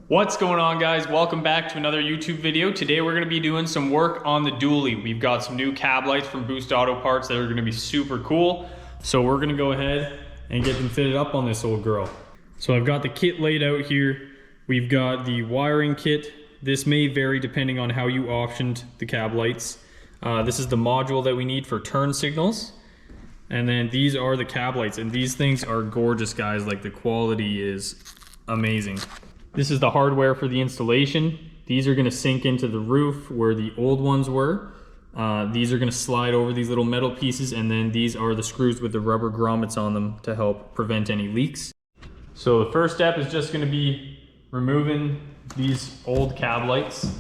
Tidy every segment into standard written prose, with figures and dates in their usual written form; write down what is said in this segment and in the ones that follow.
What's going on, guys? Welcome back to another YouTube video. Today we're going to be doing some work on the dually. We've got some new cab lights from Boost Auto Parts that are going to be super cool. So we're going to go ahead and get them fitted up on this old girl. So I've got the kit laid out here. We've got the wiring kit. This may vary depending on how you optioned the cab lights. This is the module that we need for turn signals. And then these are the cab lights, and these things are gorgeous, guys. Like, the quality is amazing. This is the hardware for the installation. These are gonna sink into the roof where the old ones were. These are gonna slide over these little metal pieces, and then these are the screws with the rubber grommets on them to help prevent any leaks. So the first step is just gonna be removing these old cab lights.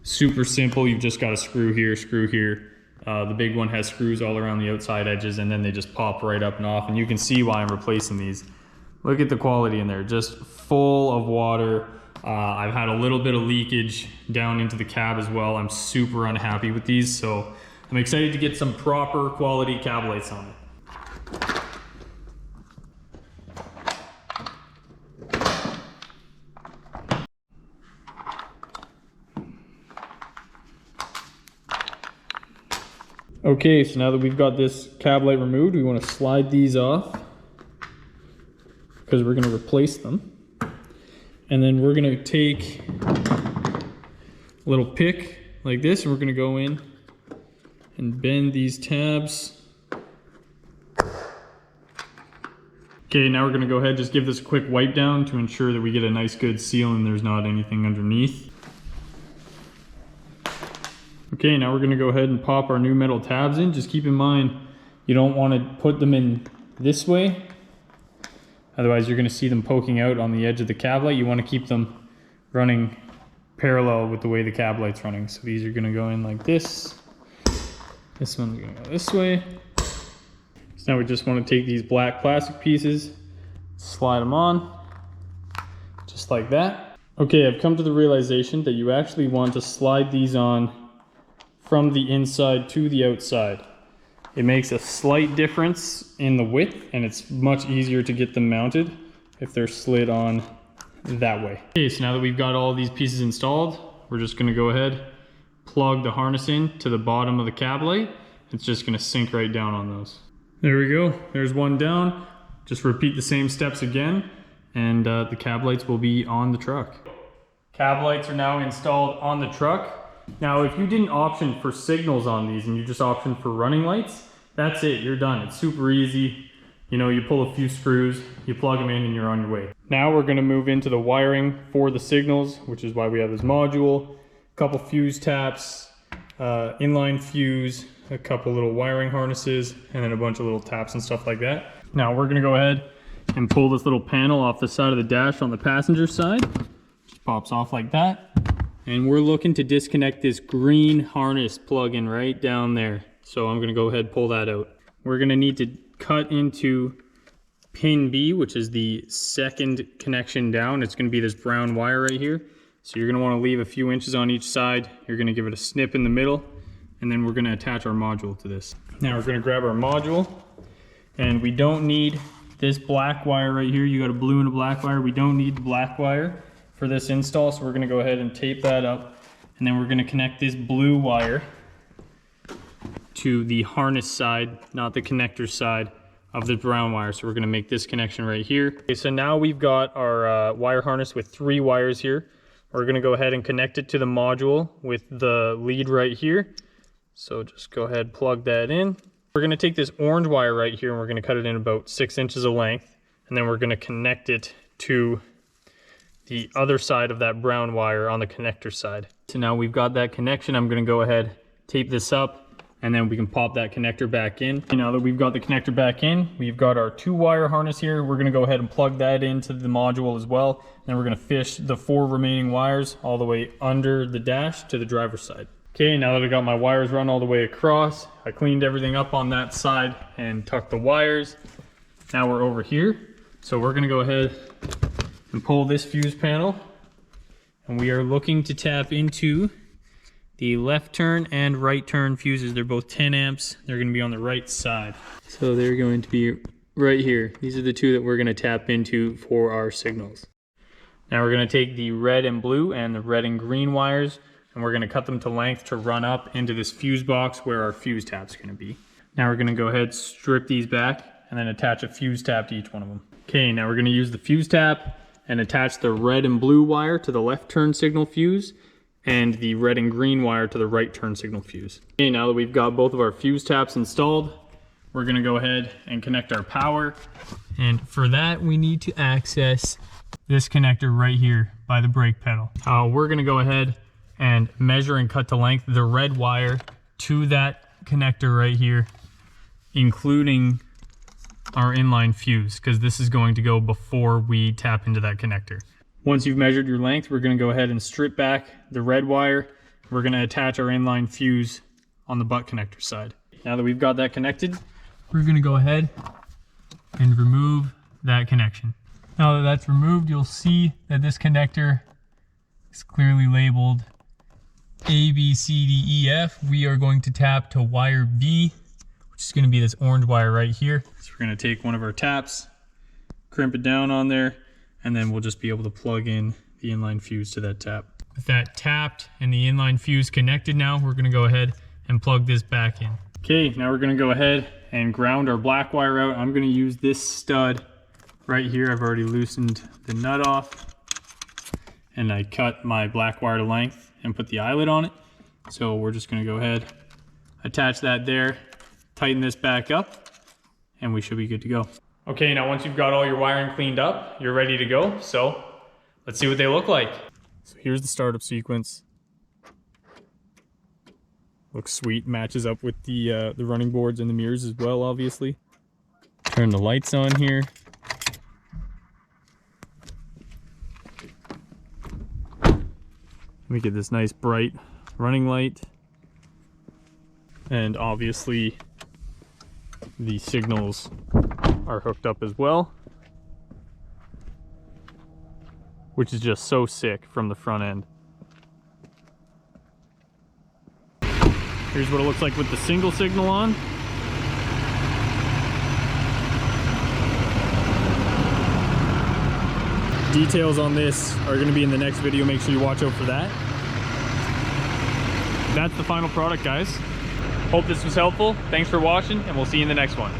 Super simple. You've just got a screw here, screw here. The big one has screws all around the outside edges, and then they just pop right up and off, and you can see why I'm replacing these. Look at the quality in there, just full of water. I've had a little bit of leakage down into the cab as well. I'm super unhappy with these, so I'm excited to get some proper quality cab lights on it. Okay, so now that we've got this cab light removed, we want to slide these off, because we're going to replace them. And then we're going to take a little pick like this, and we're going to go in and bend these tabs. Okay, now we're going to go ahead and just give this a quick wipe down to ensure that we get a nice good seal and there's not anything underneath. Okay, now we're going to go ahead and pop our new metal tabs in. Just keep in mind, you don't want to put them in this way. Otherwise, you're going to see them poking out on the edge of the cab light. You want to keep them running parallel with the way the cab light's running. So these are going to go in like this. This one's going to go this way. So now we just want to take these black plastic pieces, slide them on, just like that. Okay, I've come to the realization that you actually want to slide these on from the inside to the outside. It makes a slight difference in the width, and it's much easier to get them mounted if they're slid on that way. Okay, so now that we've got all these pieces installed, we're just gonna go ahead, plug the harness in to the bottom of the cab light. It's just gonna sink right down on those. There we go, there's one down. Just repeat the same steps again, and the cab lights will be on the truck. Cab lights are now installed on the truck. Now, if you didn't option for signals on these and you just optioned for running lights, that's it, you're done. It's super easy. You know, you pull a few screws, you plug them in, and you're on your way. Now we're gonna move into the wiring for the signals, which is why we have this module, a couple fuse taps, inline fuse, a couple little wiring harnesses, and then a bunch of little taps and stuff like that. Now we're gonna go ahead and pull this little panel off the side of the dash on the passenger side. Just pops off like that. And we're looking to disconnect this green harness plug-in right down there. So I'm gonna go ahead and pull that out. We're gonna need to cut into pin B, which is the second connection down. It's gonna be this brown wire right here. So you're gonna wanna leave a few inches on each side. You're gonna give it a snip in the middle, and then we're gonna attach our module to this. Now we're gonna grab our module, and we don't need this black wire right here. You got a blue and a black wire. We don't need the black wire for this install, so we're gonna go ahead and tape that up, and then we're gonna connect this blue wire to the harness side, not the connector side of the brown wire. So we're gonna make this connection right here. Okay, so now we've got our wire harness with 3 wires here. We're gonna go ahead and connect it to the module with the lead right here. So just go ahead, plug that in. We're gonna take this orange wire right here, and we're gonna cut it in about 6 inches of length, and then we're gonna connect it to the other side of that brown wire on the connector side. So now we've got that connection. I'm gonna go ahead, tape this up, and then we can pop that connector back in. Now that we've got the connector back in, we've got our 2 wire harness here. We're gonna go ahead and plug that into the module as well. And then we're gonna fish the 4 remaining wires all the way under the dash to the driver's side. Okay, now that I got my wires run all the way across, I cleaned everything up on that side and tucked the wires. Now we're over here. So we're gonna go ahead and pull this fuse panel, and we are looking to tap into the left turn and right turn fuses. They're both 10 amps. They're going to be on the right side. So they're going to be right here. These are the two that we're going to tap into for our signals. Now we're going to take the red and blue and the red and green wires, and we're going to cut them to length to run up into this fuse box where our fuse tab's going to be. Now we're going to go ahead, strip these back, and then attach a fuse tab to each one of them. Okay, now we're going to use the fuse tab and attach the red and blue wire to the left turn signal fuse and the red and green wire to the right turn signal fuse. Okay, now that we've got both of our fuse tabs installed, we're going to go ahead and connect our power. And for that, we need to access this connector right here by the brake pedal. We're going to go ahead and measure and cut to length the red wire to that connector right here, including our inline fuse, because this is going to go before we tap into that connector. Once you've measured your length, we're going to go ahead and strip back the red wire. We're going to attach our inline fuse on the butt connector side. Now that we've got that connected, we're going to go ahead and remove that connection. Now that that's removed, you'll see that this connector is clearly labeled A, B, C, D, E, F. We are going to tap to wire B, which is going to be this orange wire right here. So we're going to take one of our taps, crimp it down on there, and then we'll just be able to plug in the inline fuse to that tap. With that tapped and the inline fuse connected now, we're going to go ahead and plug this back in. Okay, now we're going to go ahead and ground our black wire out. I'm going to use this stud right here. I've already loosened the nut off, and I cut my black wire to length and put the eyelet on it. So we're just going to go ahead, attach that there, tighten this back up, and we should be good to go. Okay, now once you've got all your wiring cleaned up, you're ready to go. So let's see what they look like. So here's the startup sequence. Looks sweet, matches up with the running boards and the mirrors as well, obviously. Turn the lights on here. Let me get this nice bright running light. And obviously the signals are hooked up as well, which is just so sick from the front end. Here's what it looks like with the single signal on. Details on this are going to be in the next video. Make sure you watch out for that. That's the final product, guys. Hope this was helpful. Thanks for watching, and we'll see you in the next one.